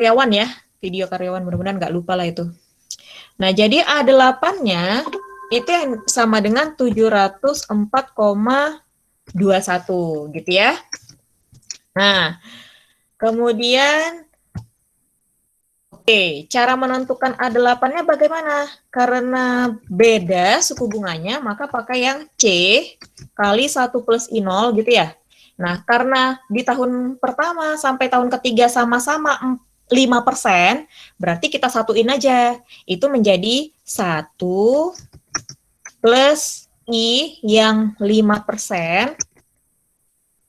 karyawan ya, video karyawan, mudah-mudahan nggak lupa lah itu. Nah, jadi A8-nya itu yang sama dengan 704,21 gitu ya. Nah, kemudian oke, cara menentukan A8-nya bagaimana? Karena beda suku bunganya, maka pakai yang C kali 1 plus I0 gitu ya. Nah, karena di tahun pertama sampai tahun ketiga sama-sama 5%, berarti kita satuin aja. Itu menjadi 1 plus I yang 5%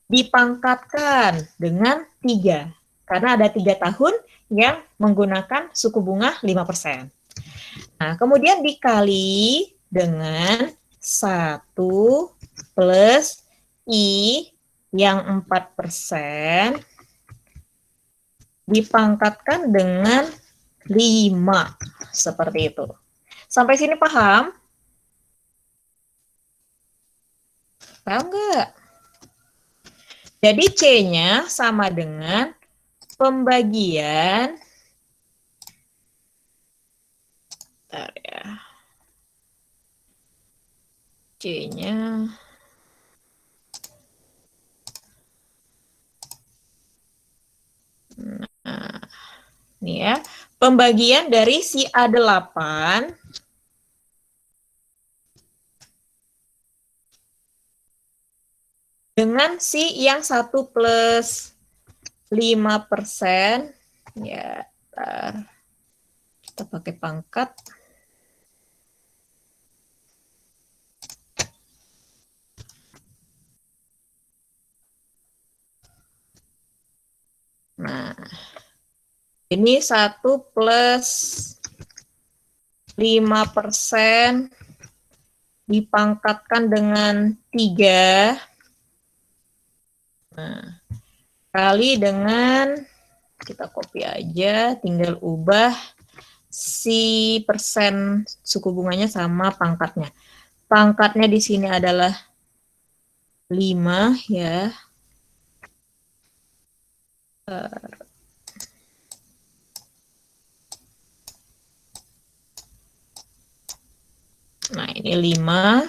dipangkatkan dengan 3. Karena ada 3 tahun yang menggunakan suku bunga 5%. Nah, kemudian dikali dengan 1 plus I yang 4% dipangkatkan dengan 5. Seperti itu. Sampai sini paham? Paham nggak? Jadi C-nya sama dengan pembagian ya. C-nya nah, ini ya, pembagian dari si A8 dengan si yang 1 plus 5%, ya, kita pakai pangkat. Nah, ini 1 plus 5% dipangkatkan dengan 3. Nah, kali dengan, kita copy aja, tinggal ubah si persen suku bunganya sama pangkatnya. Pangkatnya di sini adalah 5 ya. Nah, ini 5.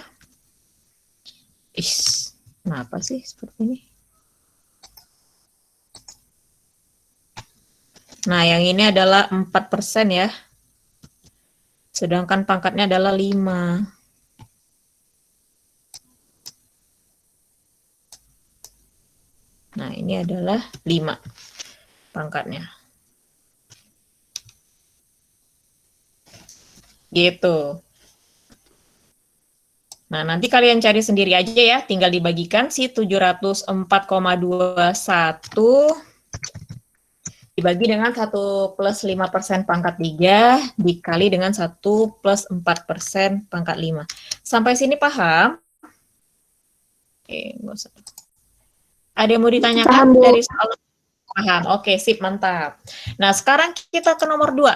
Kenapa sih seperti ini? Nah, yang ini adalah 4% ya. Sedangkan pangkatnya adalah 5. Nah, ini adalah 5 pangkatnya. Gitu. Nah, nanti kalian cari sendiri aja ya, tinggal dibagikan si 704,21 dibagi dengan 1 plus 5% pangkat 3 dikali dengan 1 plus 4% pangkat 5. Sampai sini paham? Oke, nggak usah. Ada yang mau ditanyakan paham, dari soal? Paham, oke, sip, mantap. Nah, sekarang kita ke nomor 2.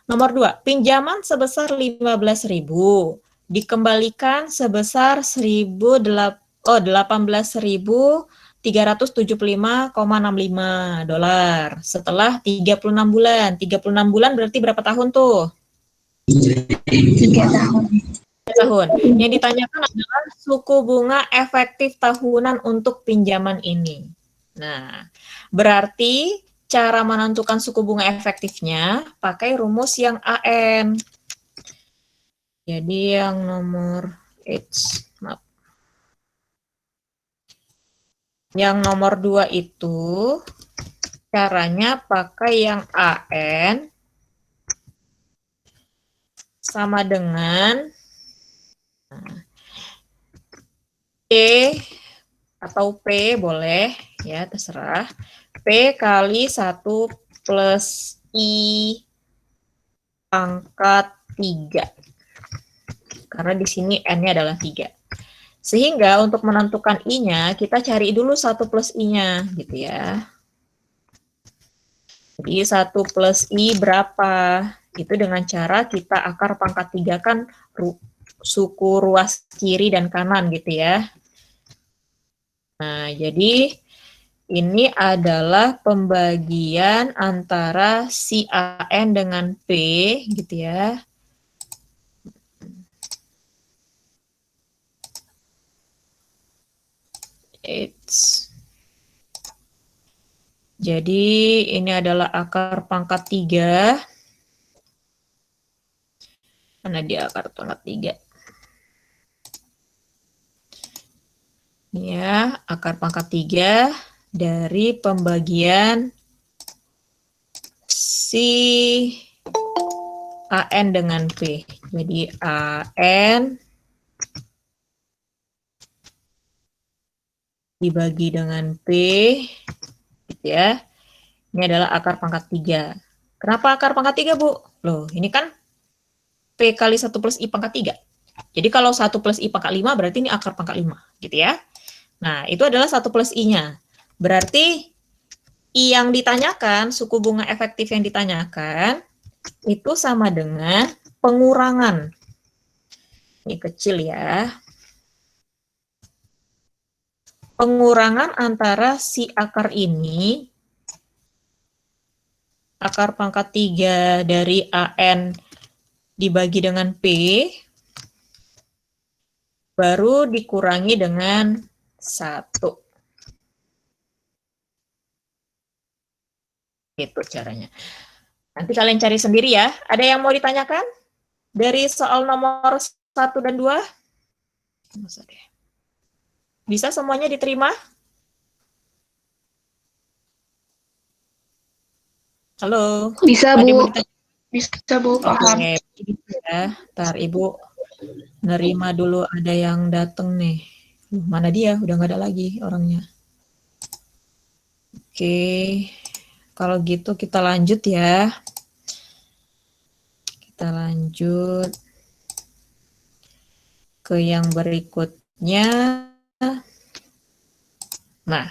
Nomor 2, pinjaman sebesar 15.000 dikembalikan sebesar 18.375,65 dolar setelah 36 bulan. 36 bulan berarti berapa tahun tuh? 3 tahun. Yang ditanyakan adalah suku bunga efektif tahunan untuk pinjaman ini. Nah, berarti cara menentukan suku bunga efektifnya pakai rumus yang AN. Jadi yang nomor yang nomor 2 itu caranya pakai yang AN sama dengan P atau P boleh ya, terserah. P kali 1 plus I pangkat 3. Karena di sini N-nya adalah 3. Sehingga untuk menentukan I-nya, kita cari dulu 1 plus I-nya, gitu ya. Jadi 1 plus I berapa? Itu dengan cara kita akar pangkat 3 kan suku ruas kiri dan kanan, gitu ya. Nah, jadi Ini adalah pembagian antara si AN dengan P, gitu ya. Jadi ini adalah akar pangkat 3. Mana dia akar pangkat 3? Ini ya, akar pangkat 3 dari pembagian si AN dengan P. Jadi AN dibagi dengan P, gitu ya. Ini adalah akar pangkat 3. Kenapa akar pangkat 3, Bu? Loh, ini kan P kali 1 plus I pangkat 3. Jadi kalau 1 plus I pangkat 5 berarti ini akar pangkat 5, gitu ya. Nah, itu adalah 1 plus I-nya. Berarti I yang ditanyakan, suku bunga efektif yang ditanyakan, itu sama dengan pengurangan. Ini kecil ya. Pengurangan antara si akar ini, akar pangkat 3 dari AN dibagi dengan P, baru dikurangi dengan 1. Itu caranya. Nanti kalian cari sendiri ya. Ada yang mau ditanyakan? Dari soal nomor 1 dan 2? Bisa semuanya diterima? Halo? Bisa, Ada yang mau Bu. ditanya? Bisa, Bu. Paham. Oke, ya. Ntar Ibu nerima dulu ada yang datang nih. Mana dia? Udah nggak ada lagi orangnya. Oke, kalau gitu kita lanjut ya. Kita lanjut ke yang berikutnya. Nah,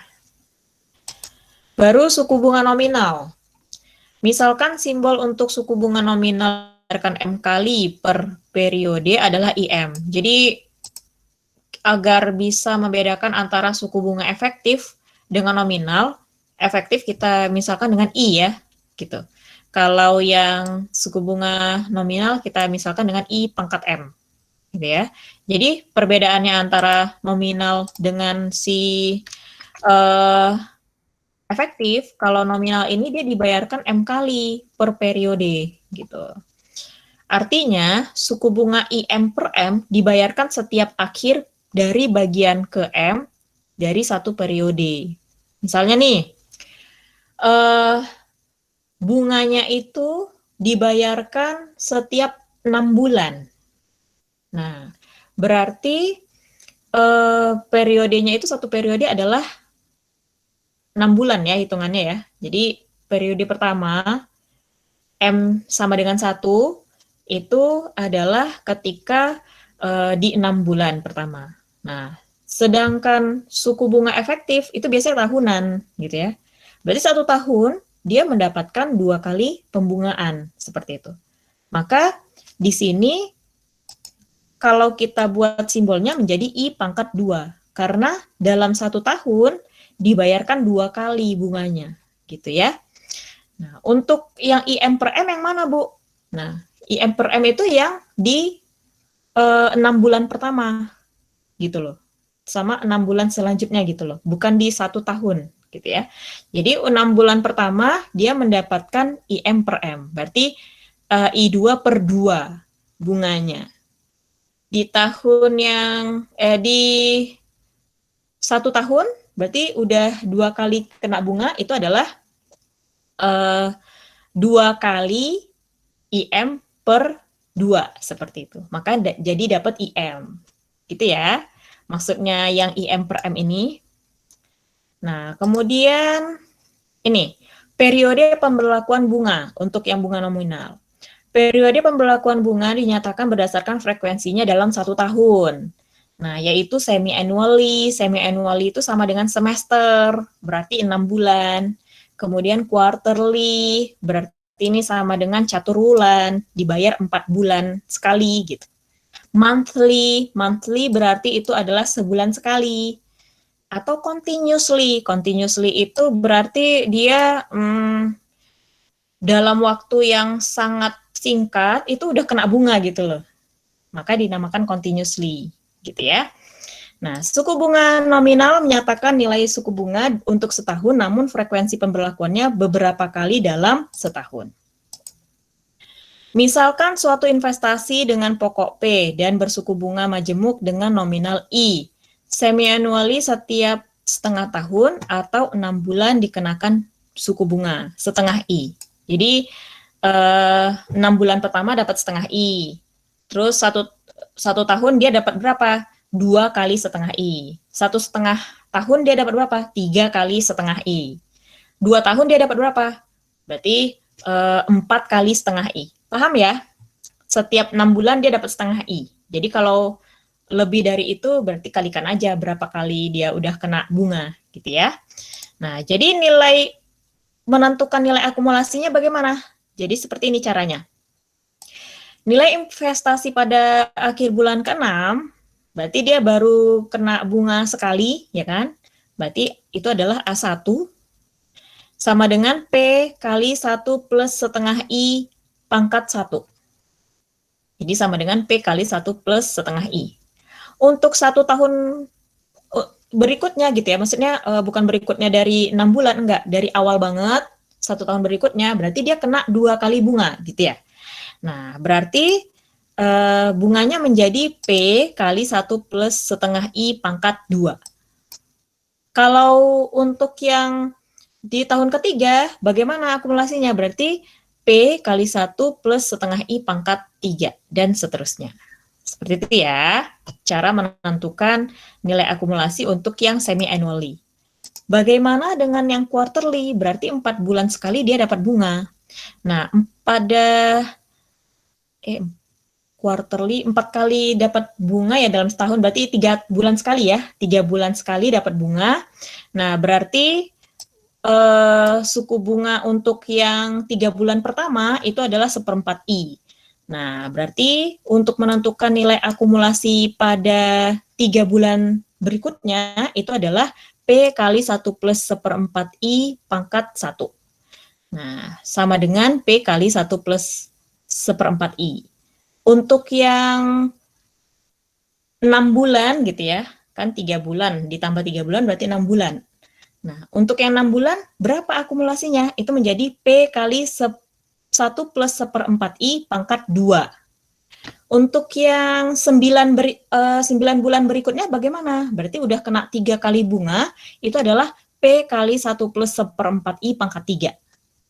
baru suku bunga nominal. Misalkan simbol untuk suku bunga nominal M kali per periode adalah IM. Jadi agar bisa membedakan antara suku bunga efektif dengan nominal, efektif kita misalkan dengan I ya, gitu. Kalau yang suku bunga nominal kita misalkan dengan I pangkat M, gitu ya. Jadi perbedaannya antara nominal dengan si efektif, kalau nominal ini dia dibayarkan M kali per periode, gitu. Artinya, suku bunga IM per M dibayarkan setiap akhir dari bagian ke M dari satu periode. Misalnya nih, bunganya itu dibayarkan setiap 6 bulan. Nah, berarti periodenya itu, satu periode adalah 6 bulan ya hitungannya ya. Jadi periode pertama M sama dengan 1 itu adalah ketika di 6 bulan pertama. Nah, sedangkan suku bunga efektif itu biasanya tahunan gitu ya. Berarti 1 tahun dia mendapatkan 2 kali pembungaan seperti itu. Maka di sini kalau kita buat simbolnya menjadi I pangkat 2 karena dalam 1 tahun dibayarkan 2 kali bunganya gitu ya. Nah, untuk yang IM per M yang mana, Bu? Nah, IM per M itu yang di 6 bulan pertama, gitu loh. Sama 6 bulan selanjutnya gitu loh. Bukan di 1 tahun, gitu ya. Jadi, 6 bulan pertama, dia mendapatkan IM per M. Berarti, I2 per 2 bunganya. Di tahun yang, di 1 tahun, berarti udah 2 kali kena bunga, itu adalah 2 kali IM per 2 seperti itu. Maka jadi dapat IM. Gitu ya. Maksudnya yang IM per M ini. Nah, kemudian ini periode pemberlakuan bunga untuk yang bunga nominal. Periode pemberlakuan bunga dinyatakan berdasarkan frekuensinya dalam 1 tahun. Nah, yaitu semi-annually. Semi-annually itu sama dengan semester, berarti 6 bulan. Kemudian quarterly, berarti ini sama dengan catur bulan, dibayar 4 bulan sekali gitu. Monthly berarti itu adalah sebulan sekali. atau continuously. Continuously itu berarti dia dalam waktu yang sangat singkat itu udah kena bunga gitu loh. Maka dinamakan continuously, gitu ya. Nah, suku bunga nominal menyatakan nilai suku bunga untuk setahun, namun frekuensi pemberlakuannya beberapa kali dalam setahun. Misalkan suatu investasi dengan pokok P dan bersuku bunga majemuk dengan nominal I. Semi-annually setiap setengah tahun atau 6 bulan dikenakan suku bunga setengah I. Jadi 6 bulan pertama dapat setengah I. Terus satu tahun dia dapat berapa? 2 kali setengah I. 1,5 tahun dia dapat berapa? 3 kali setengah I. 2 tahun dia dapat berapa? Berarti 4 kali setengah I. Paham ya? Setiap 6 bulan dia dapat setengah I. Jadi kalau lebih dari itu berarti kalikan aja berapa kali dia udah kena bunga gitu ya. Nah, jadi menentukan nilai akumulasinya bagaimana? Jadi seperti ini caranya. Nilai investasi pada akhir bulan ke-6 berarti dia baru kena bunga sekali, ya kan? Berarti itu adalah A1 sama dengan P kali 1 plus setengah I pangkat 1. Jadi sama dengan P kali 1 plus setengah I. Untuk 1 tahun berikutnya gitu ya, maksudnya bukan berikutnya dari 6 bulan, enggak, dari awal banget, 1 tahun berikutnya, berarti dia kena 2 kali bunga gitu ya. Nah, berarti bunganya menjadi P kali 1 plus setengah I pangkat 2. Kalau untuk yang di tahun ketiga, bagaimana akumulasinya? Berarti P kali 1 plus setengah I pangkat 3, dan seterusnya. Seperti itu ya, cara menentukan nilai akumulasi untuk yang semi-annually. Bagaimana dengan yang quarterly? Berarti 4 bulan sekali dia dapat bunga. Nah, pada quarterly 4 kali dapat bunga ya dalam setahun, berarti 3 bulan sekali ya, 3 bulan sekali dapat bunga. Nah, berarti suku bunga untuk yang 3 bulan pertama itu adalah 1/4 I. Nah, berarti untuk menentukan nilai akumulasi pada 3 bulan berikutnya itu adalah P kali 1 plus 1/4 I pangkat 1. Nah, sama dengan P kali 1 plus 1/4 I. Untuk yang 6 bulan gitu ya, kan 3 bulan, ditambah 3 bulan berarti 6 bulan. Nah, untuk yang 6 bulan, berapa akumulasinya? Itu menjadi P kali 1 plus 1/4 I pangkat 2. Untuk yang 9 bulan berikutnya bagaimana? Berarti udah kena 3 kali bunga, itu adalah P kali 1 plus 1/4 I pangkat 3.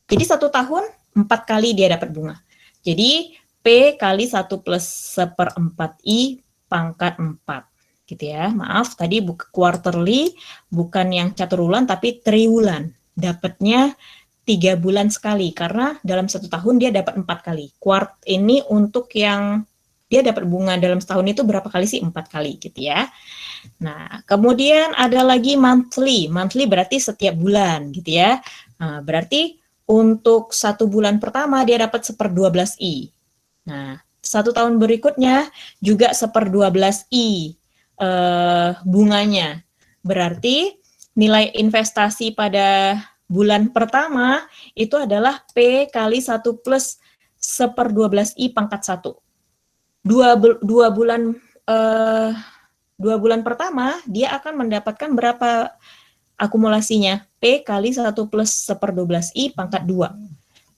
Jadi 1 tahun, 4 kali dia dapat bunga. Jadi, P kali 1 plus 1/4 I pangkat 4. Gitu ya. Maaf, tadi quarterly, bukan yang caturulan, tapi triwulan. Dapatnya 3 bulan sekali, karena dalam 1 tahun dia dapat 4 kali. Ini untuk yang dia dapat bunga dalam setahun itu berapa kali sih? 4 kali gitu ya. Nah, kemudian ada lagi monthly. Monthly berarti setiap bulan gitu ya. Nah, berarti untuk 1 bulan pertama dia dapat 1/12 I. Nah, 1 tahun berikutnya juga 1/12 I bunganya. Berarti nilai investasi pada bulan pertama itu adalah P kali 1 plus 1/12 I pangkat 1. Dua bulan pertama dia akan mendapatkan berapa akumulasinya? P kali 1 plus 1/12 I pangkat 2.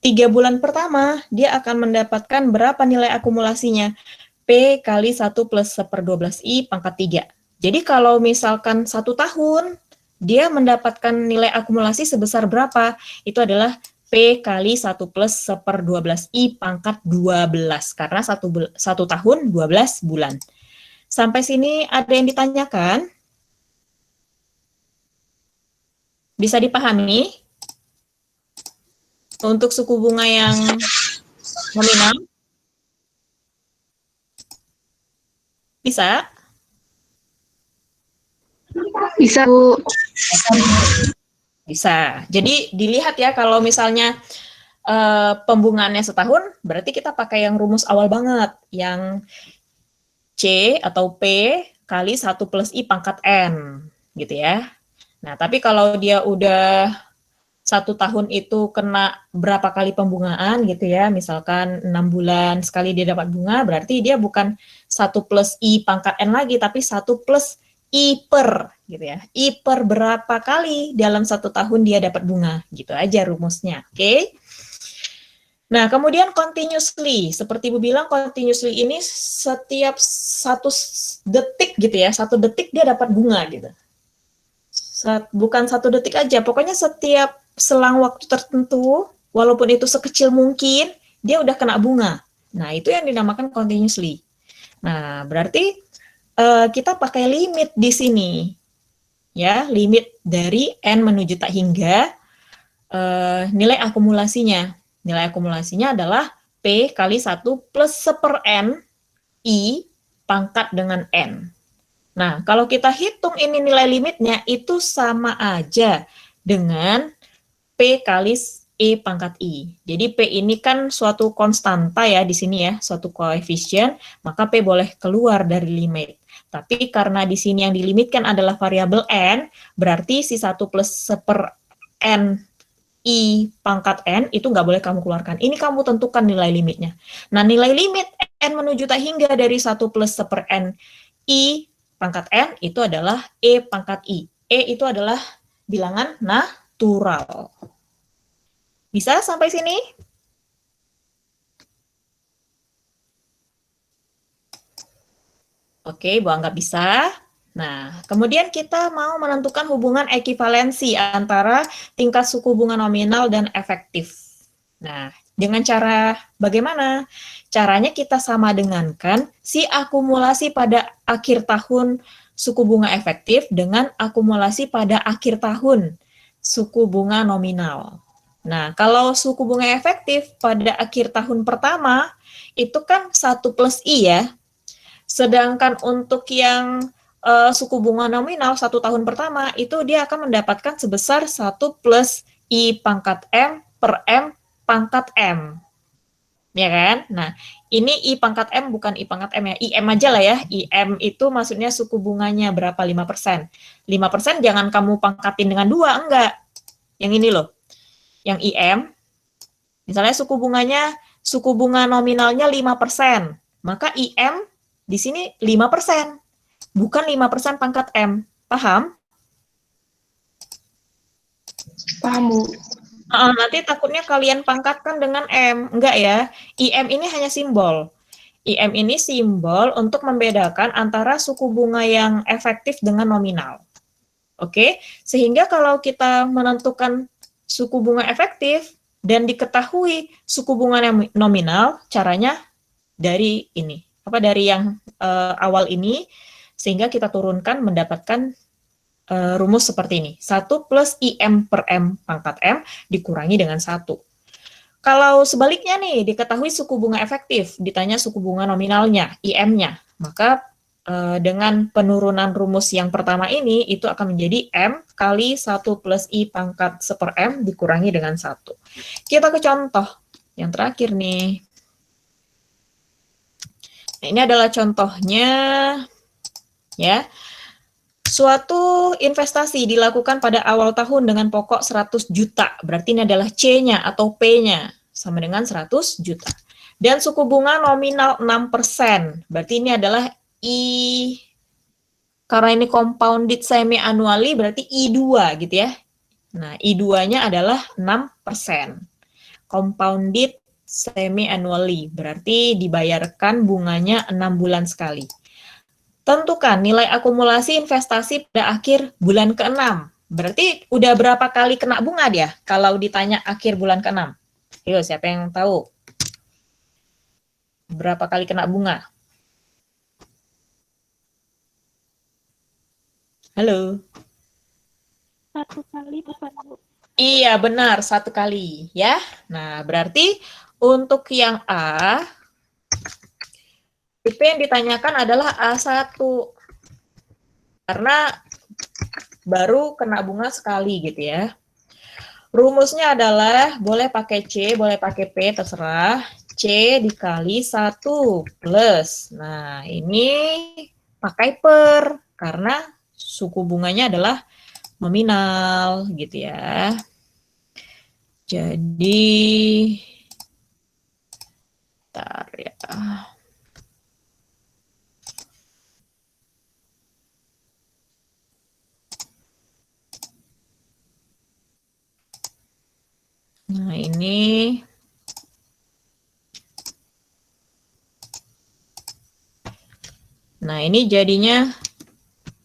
3 bulan pertama dia akan mendapatkan berapa nilai akumulasinya? P kali 1 plus 1/12 I pangkat 3. Jadi kalau misalkan 1 tahun, dia mendapatkan nilai akumulasi sebesar berapa? Itu adalah P kali 1 plus 1/12 I pangkat 12. Karena 1 tahun 12 bulan. Sampai sini ada yang ditanyakan? Bisa dipahami? Untuk suku bunga yang nominal? Bisa? Bisa, Bu. Bisa. Jadi dilihat ya kalau misalnya pembungaannya setahun, berarti kita pakai yang rumus awal banget, yang C atau P kali 1 plus I pangkat N. gitu ya. Nah, tapi kalau dia udah 1 tahun itu kena berapa kali pembungaan gitu ya, misalkan 6 bulan sekali dia dapat bunga, berarti dia bukan 1 plus I pangkat N lagi, tapi 1 plus I per, gitu ya. I per berapa kali dalam 1 tahun dia dapat bunga, gitu aja rumusnya, oke? Nah, kemudian continuously, seperti Ibu bilang, continuously ini setiap 1 detik gitu ya, 1 detik dia dapat bunga gitu. Bukan 1 detik aja, pokoknya setiap selang waktu tertentu, walaupun itu sekecil mungkin, dia udah kena bunga. Nah, itu yang dinamakan continuously. Nah, berarti kita pakai limit di sini. Ya, limit dari N menuju tak hingga nilai akumulasinya. Nilai akumulasinya adalah P kali 1 plus 1/N I pangkat dengan N. Nah, kalau kita hitung ini nilai limitnya, itu sama aja dengan P kali E pangkat I. Jadi P ini kan suatu konstanta ya di sini ya, suatu koefisien, maka P boleh keluar dari limit. Tapi karena di sini yang dilimitkan adalah variabel N, berarti si 1 plus 1/N I pangkat N itu nggak boleh kamu keluarkan. Ini kamu tentukan nilai limitnya. Nah, nilai limit N menuju tak hingga dari 1 plus 1/N I pangkat N itu adalah E pangkat I. E itu adalah bilangan natural. Bisa sampai sini? Oke, Bu anggap bisa. Nah, kemudian kita mau menentukan hubungan ekivalensi antara tingkat suku bunga nominal dan efektif. Nah, dengan cara bagaimana? Caranya kita sama dengankan si akumulasi pada akhir tahun suku bunga efektif dengan akumulasi pada akhir tahun suku bunga nominal. Nah, kalau suku bunga efektif pada akhir tahun pertama, itu kan 1 plus I ya. Sedangkan untuk yang suku bunga nominal 1 tahun pertama, itu dia akan mendapatkan sebesar 1 plus I pangkat M per M pangkat M. Ya kan? Nah, ini I pangkat M bukan I pangkat M ya. IM aja lah ya. IM itu maksudnya suku bunganya berapa? 5%. 5% jangan kamu pangkatin dengan 2, enggak. Yang ini loh. Yang IM, misalnya suku bunga nominalnya 5%. Maka IM di sini 5%. Bukan 5% pangkat M. Paham? Paham, Bu. Nanti takutnya kalian pangkatkan dengan M. Enggak ya. IM ini hanya simbol. IM ini simbol untuk membedakan antara suku bunga yang efektif dengan nominal. Oke, sehingga kalau kita menentukan suku bunga efektif dan diketahui suku bunga nominal, caranya dari ini. Dari yang awal ini, sehingga kita turunkan mendapatkan rumus seperti ini. 1 plus IM per M pangkat M dikurangi dengan 1. Kalau sebaliknya nih, diketahui suku bunga efektif, ditanya suku bunga nominalnya, IM-nya, maka dengan penurunan rumus yang pertama ini, itu akan menjadi M kali 1 plus I pangkat 1/M dikurangi dengan 1. Kita ke contoh yang terakhir nih. Nah, ini adalah contohnya, ya. Suatu investasi dilakukan pada awal tahun dengan pokok 100 juta. Berarti ini adalah C-nya atau P-nya. Sama dengan 100 juta. Dan suku bunga nominal 6%. Berarti ini adalah I, karena ini compounded semi-annually, berarti I2 gitu ya. Nah, I2-nya adalah 6%. Compounded semi-annually. Berarti dibayarkan bunganya 6 bulan sekali. Tentukan nilai akumulasi investasi pada akhir bulan ke-6. Berarti udah berapa kali kena bunga dia kalau ditanya akhir bulan ke-6? Ayo, siapa yang tahu? Berapa kali kena bunga? Halo? 1 kali, bukan, Bu? Iya, benar, 1 kali. Ya. Nah, berarti untuk yang A, itu yang ditanyakan adalah A1. Karena baru kena bunga sekali gitu ya. Rumusnya adalah boleh pakai C, boleh pakai P, terserah. C dikali 1 plus. Nah, ini pakai per. Karena suku bunganya adalah nominal gitu ya. Jadi bentar ya. Nah, ini jadinya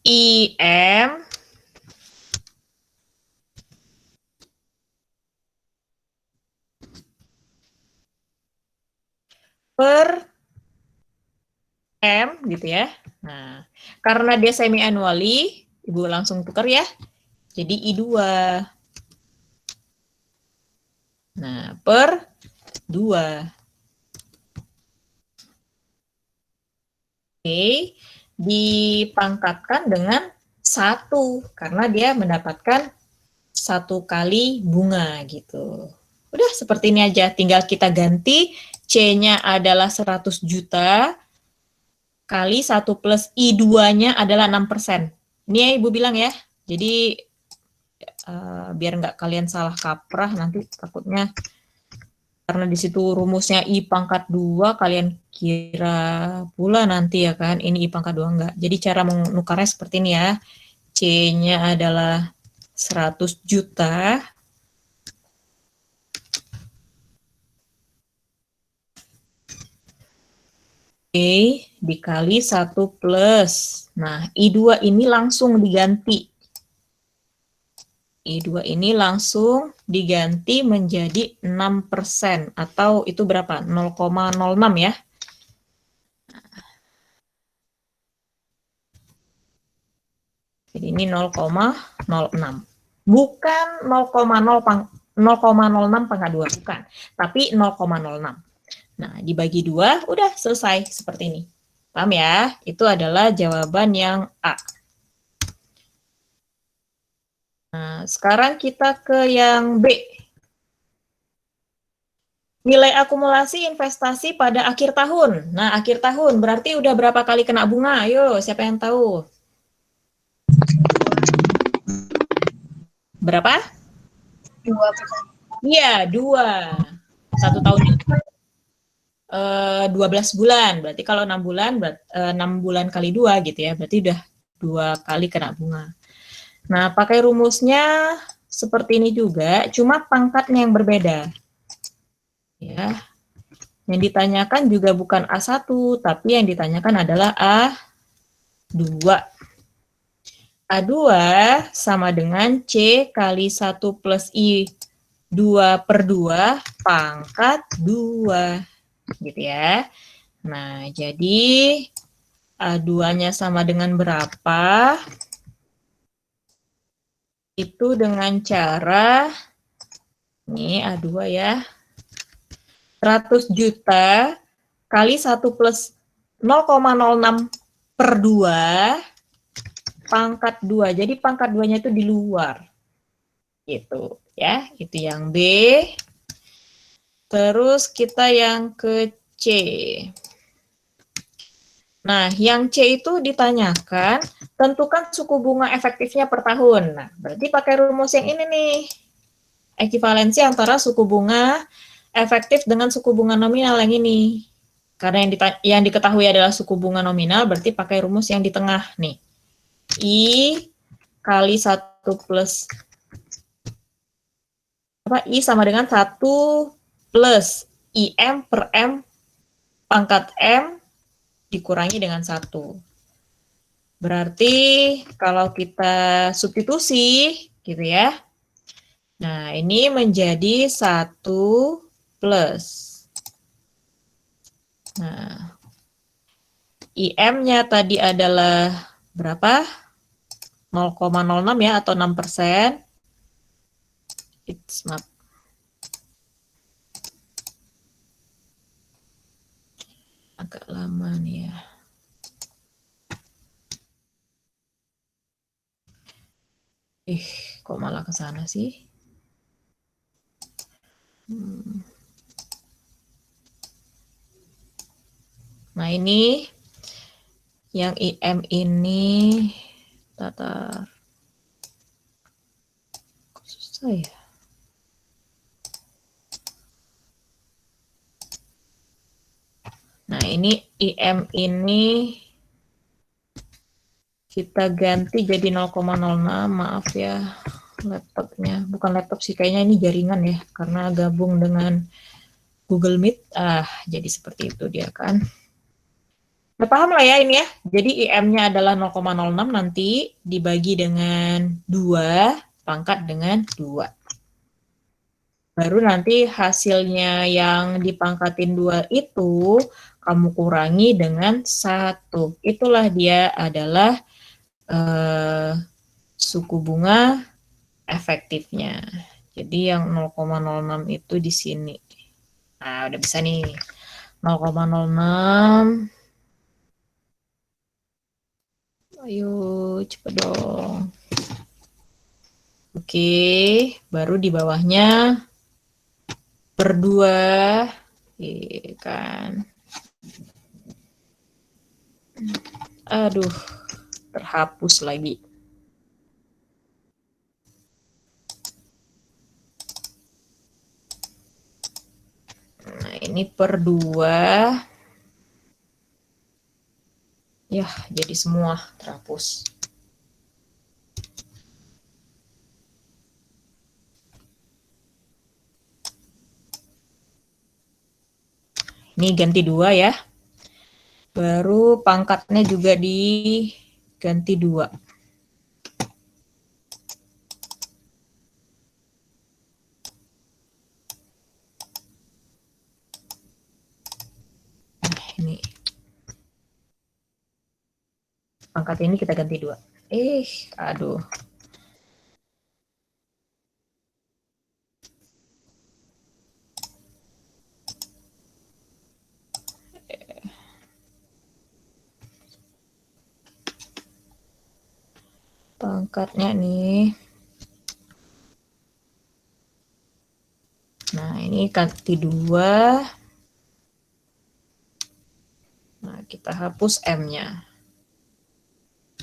IM per M gitu ya. Nah, karena dia semi annually, Ibu langsung tukar ya. Jadi I2. Nah, per 2. Oke, dipangkatkan dengan 1 karena dia mendapatkan 1 kali bunga gitu. Udah seperti ini aja, tinggal kita ganti C-nya adalah 100 juta kali 1 plus I2-nya adalah 6%. Ini ya Ibu bilang ya. Jadi biar nggak kalian salah kaprah nanti takutnya karena di situ rumusnya I pangkat 2, kalian kira pula nanti ya kan, ini I pangkat 2 enggak. Jadi cara menukarnya seperti ini ya. C-nya adalah 100 juta. Oke, dikali 1 plus. Nah, I2 ini langsung diganti. I2 ini langsung diganti menjadi 6% atau itu berapa? 0,06 ya. Jadi ini 0,06. Bukan 0,06 pangkat 2, bukan. Tapi 0,06. Nah, dibagi 2, udah selesai seperti ini. Paham ya? Itu adalah jawaban yang A. Nah, sekarang kita ke yang B. Nilai akumulasi investasi pada akhir tahun. Nah, akhir tahun berarti udah berapa kali kena bunga? Ayo, siapa yang tahu? Berapa? 2%. Iya, 2. 1 tahun itu 12 bulan. Berarti kalau 6 bulan, 6 bulan kali 2 gitu ya. Berarti udah 2 kali kena bunga. Nah, pakai rumusnya seperti ini juga, cuma pangkatnya yang berbeda. Ya. Yang ditanyakan juga bukan A1, tapi yang ditanyakan adalah A2. A2 sama dengan C kali 1 plus I2 per 2 pangkat 2. Gitu ya. Nah, jadi A2-nya sama dengan berapa? Itu dengan cara, ini A2 ya, 100 juta kali 1 plus 0,06 per 2 pangkat 2. Jadi pangkat 2-nya itu di luar. Gitu ya, itu yang B. Terus kita yang ke C. Nah, yang C itu ditanyakan, tentukan suku bunga efektifnya per tahun. Nah, berarti pakai rumus yang ini nih. Ekivalensi antara suku bunga efektif dengan suku bunga nominal yang ini. Karena yang diketahui adalah suku bunga nominal, berarti pakai rumus yang di tengah nih. I kali 1 plus I sama dengan 1 plus IM per M pangkat M dikurangi dengan 1. Berarti kalau kita substitusi gitu ya. Nah, ini menjadi 1 plus. Nah, IM-nya tadi adalah berapa? 0,06 ya atau 6%. It's not. Agak lama nih ya. Kok malah ke sana sih? Nah, ini yang IM ini Tatar. Kok susah ya? Nah, ini IM ini kita ganti jadi 0,06. Maaf ya, laptopnya. Bukan laptop sih, kayaknya ini jaringan ya. Karena gabung dengan Google Meet. Jadi seperti itu dia kan. Udah paham lah ya ini ya. Jadi IM-nya adalah 0,06 nanti dibagi dengan 2, pangkat dengan 2. Baru nanti hasilnya yang dipangkatin 2 itu kamu kurangi dengan 1. Itulah dia adalah suku bunga efektifnya. Jadi yang 0,06 itu di sini. Nah, udah bisa nih. 0,06. Ayo, cepet dong. Oke, baru di bawahnya per 2, kan. Aduh, terhapus lagi. Nah, ini per 2. Ya, jadi semua terhapus. Ini ganti 2 ya. Baru pangkatnya juga diganti 2. Nah, ini. Pangkat ini kita ganti 2. Aduh. Pangkatnya nih. Nah, ini ganti 2. Nah, kita hapus M-nya.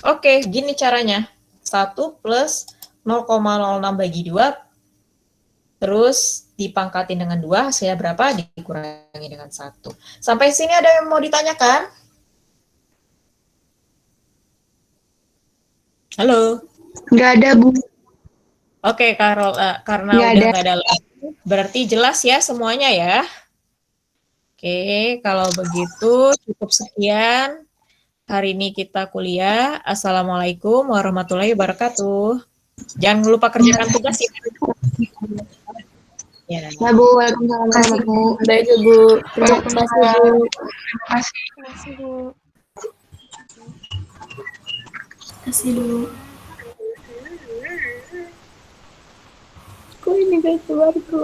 Oke, gini caranya. 1 plus 0,06 bagi 2, terus dipangkatin dengan 2, hasilnya berapa? Dikurangi dengan 1. Sampai sini ada yang mau ditanyakan? Halo? Nggak ada, Bu. Oke, Karol, karena Nggak udah ada. nggak ada lagi, berarti jelas ya semuanya ya? Oke, kalau begitu cukup sekian. Hari ini kita kuliah. Assalamualaikum warahmatullahi wabarakatuh. Jangan lupa kerjakan tugas ya. Ya. Ya, Bu. Waalaikumsalam warahmatullahi wabarakatuh. Baik, Ibu. Terima kasih, Bu. Terima kasih. Terima kasih, Bu. Terima kasih, Bu. Kok ini guys keluarku?